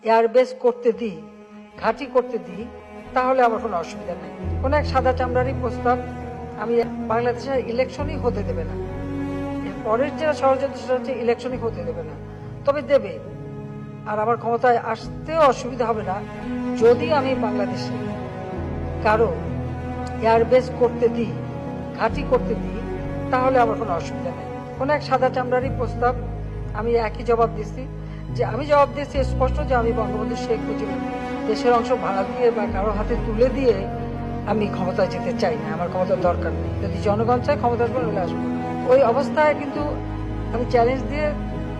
Airbase করতে দিই, ঘাঁটি করতে দিই, তাহলে আমার কোনো অসুবিধা নেই। কোনো এক সাদা চামড়ারই প্রস্তাব, আমি বাংলাদেশের ইলেকশনই হতে দেবে না, পরের যেটা ষড়যন্ত্র সেটা হচ্ছে ইলেকশনই হতে দেবে না, তবে দেবে। আর আমার ক্ষমতায় আসতেও অসুবিধা হবে না যদি আমি বাংলাদেশে কারো এয়ারবেস করতে দিই, ঘাঁটি করতে দিই, তাহলে আমার কোনো অসুবিধা নেই। কোনো এক সাদা চামড়ারই প্রস্তাব, আমি একই জবাব দিচ্ছি, যে আমি জবাব দিচ্ছি স্পষ্ট যে আমি বঙ্গবন্ধু শেখ মুজিবুর দেশের অংশ ভাড়া দিয়ে বা কারো হাতে তুলে দিয়ে আমি ক্ষমতায় যেতে চাই না, আমার ক্ষমতার দরকার নেই। যদি জনগণ চায় ক্ষমতা আসবো, হলে আসবো। ওই অবস্থায় কিন্তু আমি চ্যালেঞ্জ দিয়ে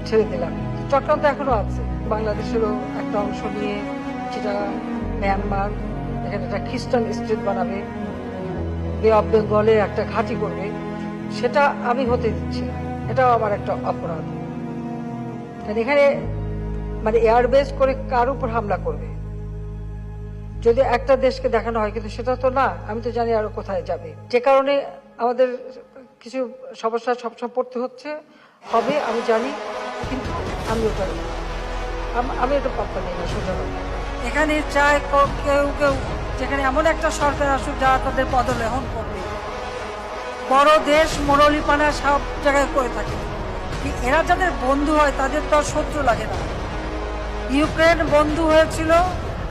ছেড়ে দিলাম। চক্রান্ত এখনো আছে, বাংলাদেশেরও একটা অংশ নিয়ে যেটা মিয়ানমার, এখানে একটা খ্রিস্টান স্টেট বানাবে, বে অফ বেঙ্গলে একটা ঘাঁটি করবে, সেটা আমি হতে দিচ্ছি না। এটাও আমার একটা অপরাধ। এখানে মানে এয়ারবেস করে কার উপর হামলা করবে যদি একটা দেশকে দেখানো হয়, কিন্তু সেটা তো না। আমি তো জানি আরো কোথায় যাবে, যে কারণে আমাদের কিছু সমস্যা সবসময় পড়তে হচ্ছে, হবে আমি জানি, কিন্তু আমি এটা পাত্তা নিই না। সোজা এখানে চায় কেউ কেউ যেখানে এমন একটা সরকার আসুক যারা তাদের পদলেহন করবে। বড় দেশ মোড়লিপানা সব জায়গায় করে থাকে, এরা যাদের বন্ধু হয় তাদের তো আর শত্রু লাগে না। ইউক্রেন বন্ধু হয়েছিল,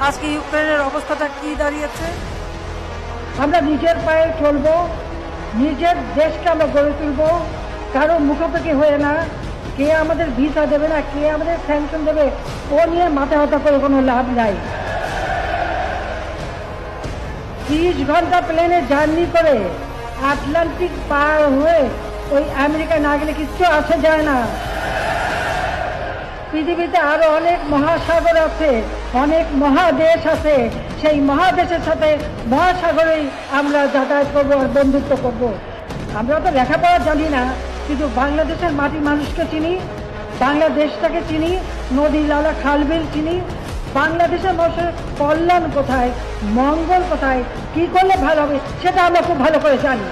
আজকে ইউক্রেনের অবস্থাটা কি দাঁড়িয়েছে? আমরা নিজের পায়ে চলবো, নিজের দেশকে আমরা গড়ে তুলবো, কারো মুখোমুখি হয়ে না। কে আমাদের ভিসা দেবে না, কে আমাদের স্যাংশন দেবে, ও নিয়ে মাথা ব্যথা করে কোনো লাভ নাই। 30 ঘন্টা প্লেনে জার্নি করে আটলান্টিক পার হয়ে ওই আমেরিকা না গেলে কিচ্ছু আসা যায় না। পৃথিবীতে আরো অনেক মহাসাগর আছে, অনেক মহাদেশ আছে, সেই মহাদেশের সাথে মহাসাগরেই আমরা যাতায়াত করবো আর বন্ধুত্ব করব। আমরা তো লেখাপড়া জানি না, কিন্তু বাংলাদেশের মাটি মানুষকে চিনি, বাংলাদেশটাকে চিনি, নদী নালা খালবিল চিনি। বাংলাদেশের মানুষের কল্যাণ কোথায়, মঙ্গল কোথায়, কি করলে ভালো হবে সেটা আমরা খুব ভালো করে জানি।